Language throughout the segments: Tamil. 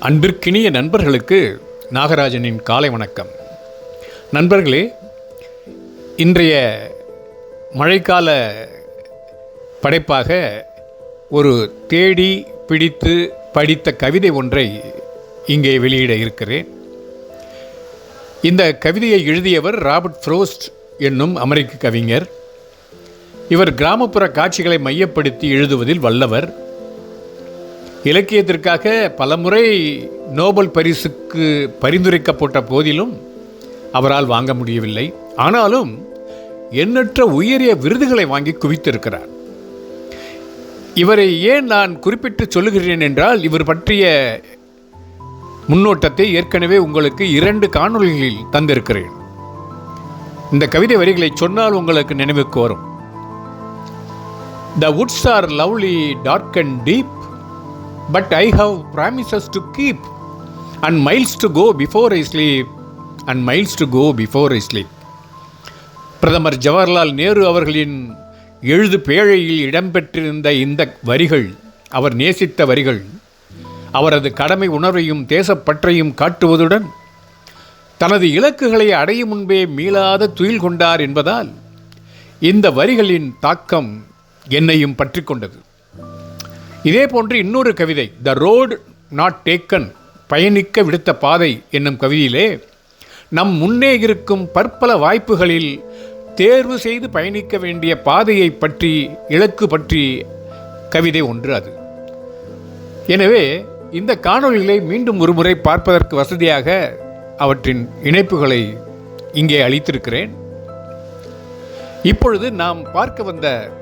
அன்பிற்கினிய நண்பர்களுக்கு நாகராஜனின் காலை வணக்கம். நண்பர்களே, இன்றைய மழைக்கால படைப்பாக ஒரு தேடி பிடித்து படித்த கவிதை ஒன்றை இங்கே வெளியிட இருக்கிறேன். இந்த கவிதையை எழுதியவர் ராபர்ட் ஃப்ரோஸ்ட் என்னும் அமெரிக்க கவிஞர். இவர் கிராமப்புற காட்சிகளை மையப்படுத்தி எழுதுவதில் வல்லவர். இலக்கியத்திற்காக பலமுறை நோபல் பரிசுக்கு பரிந்துரைக்கப்பட்ட போதிலும் அவரால் வாங்க முடியவில்லை. ஆனாலும் எண்ணற்ற உயரிய விருதுகளை வாங்கி குவித்திருக்கிறார். இவரை ஏன் நான் குறிப்பிட்டு சொல்லுகிறேன் என்றால், இவர் பற்றிய முன்னோட்டத்தை ஏற்கனவே உங்களுக்கு 2 காணொளிகளில் தந்திருக்கிறேன். இந்த கவிதை வரிகளை சொன்னால் உங்களுக்கு நினைவுக்கு வரும். The woods are lovely, dark and deep, but I have promises to keep, and miles to go before I sleep, and miles to go before I sleep. பிரதமர் ஜவஹர்லால் நேரு அவர்களின் எழுது பேழையில் இடம்பெற்றிருந்த இந்த வரிகள் அவர் நேசித்த வரிகள். அவரது கடமை உணர்வையும் தேசப்பற்றையும் காட்டுவதுடன் தனது இலக்குகளை அடையும் முன்பே மீளாத துயில் கொண்டார் என்பதால் இந்த வரிகளின் தாக்கம் என்னையும் பற்றி கொண்டது. இதே போன்று இன்னொரு கவிதை, த ரோடு நாட் டேக்கன், பயணிக்க விடுத்த பாதை என்னும் கவிதையிலே நம் முன்னே இருக்கும் பற்பல வாய்ப்புகளில் தேர்வு செய்து பயணிக்க வேண்டிய பாதையை பற்றி, இலக்கு பற்றி கவிதை ஒன்று அது. எனவே இந்த காணொளிகளை மீண்டும் ஒரு முறை பார்ப்பதற்கு வசதியாக அவற்றின் இணைப்புகளை இங்கே அளித்திருக்கிறேன். இப்பொழுது நாம்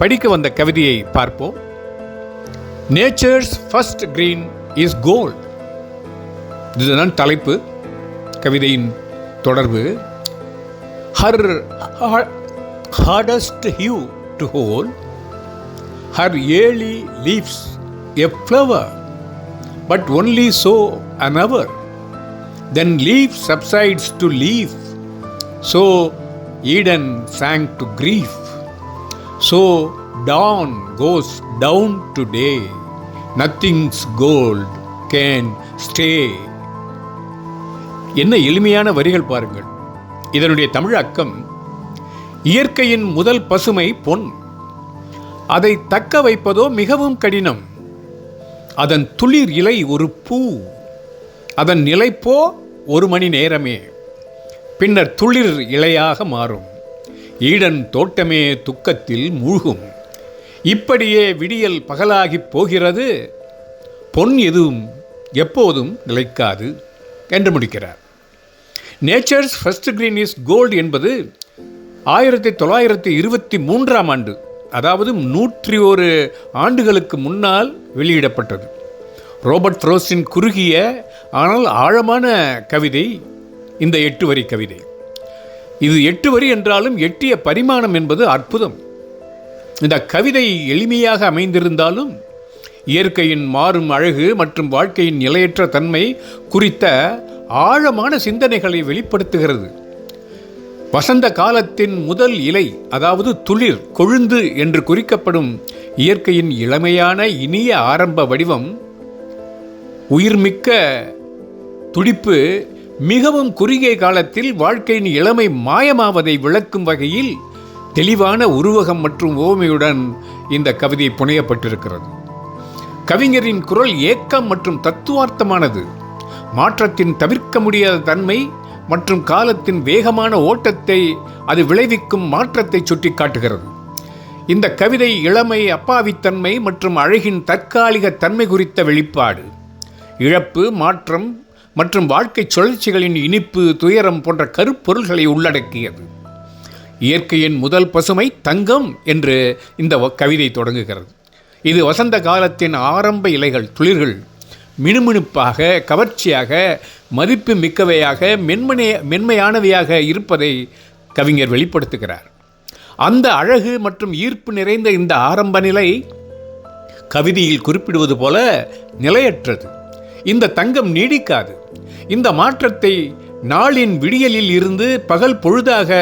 படிக்க வந்த கவிதையை பார்ப்போம். Nature's first green is gold. இதுதான் தலைப்பு, கவிதையின் தொடர்பு. Her hardest hue to hold, her early leaves a flower, but only so an hour. Then leaf subsides to leaf, so Eden sank to grief. So dawn goes down to day, nothing's gold can stay. என்ன எளிமையான வரிகள் பாருங்கள். இதனுடைய தமிழாக்கம், இயற்கையின் முதல் பசுமை பொன், அதை தக்க வைப்பதோ மிகவும் கடினம். அதன் துளிர் இலை ஒரு பூ, அதன் நிலைப்போ 1 மணி நேரமே, பின்னர் துளிர் இலையாக மாறும். ஈடன் தோட்டமே துக்கத்தில் மூழ்கும். இப்படியே விடியல் பகலாகி போகிறது, பொன் எதுவும் எப்போதும் நிலைக்காது என்று முடிக்கிறார். Nature's first green is gold என்பது 1923ஆம் ஆண்டு, அதாவது 101 ஆண்டுகளுக்கு முன்னால் வெளியிடப்பட்டது. ராபர்ட் ஃப்ரோஸ்டின் குறுகிய ஆனால் ஆழமான கவிதை இந்த 8 வரி கவிதை. இது 8 வரி என்றாலும் எட்டிய பரிமாணம் என்பது அற்புதம். இந்த கவிதை எளிமையாக அமைந்திருந்தாலும் இயற்கையின் மாறும் அழகு மற்றும் வாழ்க்கையின் நிலையற்ற தன்மை குறித்த ஆழமான சிந்தனைகளை வெளிப்படுத்துகிறது. வசந்த காலத்தின் முதல் இலை, அதாவது துளிர், கொழுந்து என்று குறிக்கப்படும் இயற்கையின் இளமையான இனிய ஆரம்ப வடிவம், உயிர்மிக்க துடிப்பு மிகவும் குறுகிய காலத்தில் வாழ்க்கையின் இளமை மாயமாவதை விளக்கும் வகையில் தெளிவான உருவகம் மற்றும் ஓமையுடன் இந்த கவிதை புனையப்பட்டிருக்கிறது. கவிஞரின் குரல் ஏக்கம் மற்றும் தத்துவார்த்தமானது. மாற்றத்தின் தவிர்க்க முடியாத தன்மை மற்றும் காலத்தின் வேகமான ஓட்டத்தை அது விளைவிக்கும் மாற்றத்தை சுட்டி காட்டுகிறது. இந்த கவிதை இளமை, அப்பாவித்தன்மை மற்றும் அழகின் தற்காலிக தன்மை குறித்த வெளிப்பாடு. இழப்பு, மாற்றம் மற்றும் வாழ்க்கை சுழற்சிகளின் இனிப்பு, துயரம் போன்ற கருப்பொருள்களை உள்ளடக்கியது. இயற்கையின் முதல் பசுமை தங்கம் என்று இந்த கவிதை தொடங்குகிறது. இது வசந்த காலத்தின் ஆரம்ப இலைகள், துளிர்கள் மினுமினுப்பாக, கவர்ச்சியாக, மதிப்பு மிக்கவையாக, மென்மையானவையாக இருப்பதை கவிஞர் வெளிப்படுத்துகிறார். அந்த அழகு மற்றும் ஈர்ப்பு நிறைந்த இந்த ஆரம்ப நிலை கவிதையில் குறிப்பிடுவது போல நிலையற்றது. இந்த தங்கம் நீடிக்காது. இந்த மாற்றத்தை நாளின் விடியலில் இருந்து பகல் பொழுதாக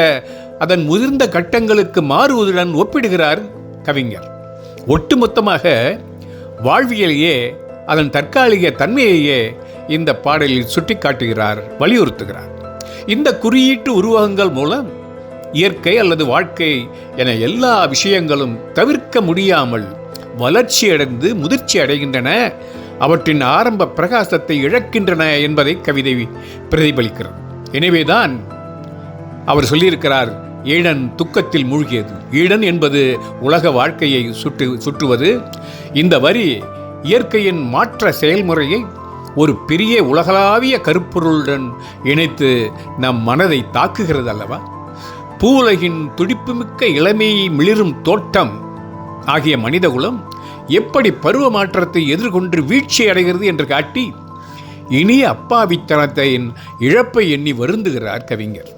அதன் முதிர்ந்த கட்டங்களுக்கு மாறுவதுடன் ஒப்பிடுகிறார் கவிஞர். ஒட்டுமொத்தமாக வாழ்வியலையே, அதன் தற்காலிக தன்மையையே இந்த பாடலில் சுட்டிக்காட்டுகிறார், வலியுறுத்துகிறார். இந்த குறியீட்டு உருவகங்கள் மூலம் இயற்கை அல்லது வாழ்க்கை என எல்லா விஷயங்களும் தவிர்க்க முடியாமல் வளர்ச்சியடைந்து முதிர்ச்சி அடைகின்றன, அவற்றின் ஆரம்ப பிரகாசத்தை இழக்கின்றன என்பதை கவிதை பிரதிபலிக்கிறது. எனவேதான் அவர் சொல்லியிருக்கிறார், ஈடன் துக்கத்தில் மூழ்கியது. ஈடன் என்பது உலக வாழ்க்கையை சுற்றுவது. இந்த வரி இயற்கையின் மாற்ற செயல்முறையை ஒரு பெரிய உலகளாவிய கருப்பொருளுடன் இணைத்து நம் மனதை தாக்குகிறது அல்லவா? பூவுலகின் துடிப்புமிக்க இளமையை மிளிரும் தோட்டம் ஆகிய மனிதகுலம் எப்படி பருவ மாற்றத்தை எதிர்கொண்டு வீழ்ச்சி அடைகிறது என்று காட்டி இனிய அப்பாவித்தனத்தின் இழப்பை எண்ணி வருந்துகிறார் கவிஞர்.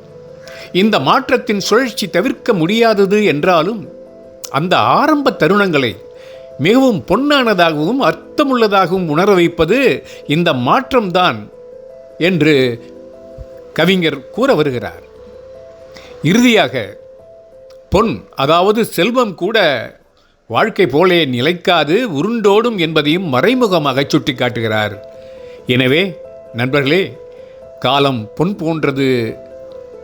இந்த மாற்றத்தின் சுழற்சி தவிர்க்க முடியாதது என்றாலும் அந்த ஆரம்ப தருணங்களை மிகவும் பொன்னானதாகவும் அர்த்தமுள்ளதாகவும் உணர வைப்பது இந்த மாற்றம்தான் என்று கவிஞர் கூற வருகிறார். இறுதியாக பொன், அதாவது செல்வம் கூட வாழ்க்கை போலே நிலைக்காது, உருண்டோடும் என்பதையும் மறைமுகமாக சுட்டிக்காட்டுகிறார். எனவே நண்பர்களே, காலம் பொன் போன்றது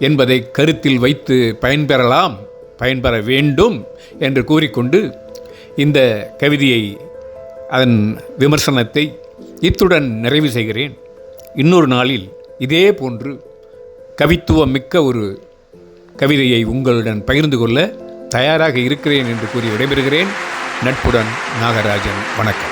என்பதை கருத்தில் வைத்து பயன்பெற வேண்டும் என்று கூறிக்கொண்டு இந்த கவிதையை, அதன் விமர்சனத்தை இத்துடன் நிறைவு செய்கிறேன். இன்னொரு நாளில் இதே போன்று கவித்துவம் மிக்க ஒரு கவிதையை உங்களுடன் பகிர்ந்து கொள்ள தயாராக இருக்கிறேன் என்று கூறி விடைபெறுகிறேன். நட்புடன் நாகராஜன். வணக்கம்.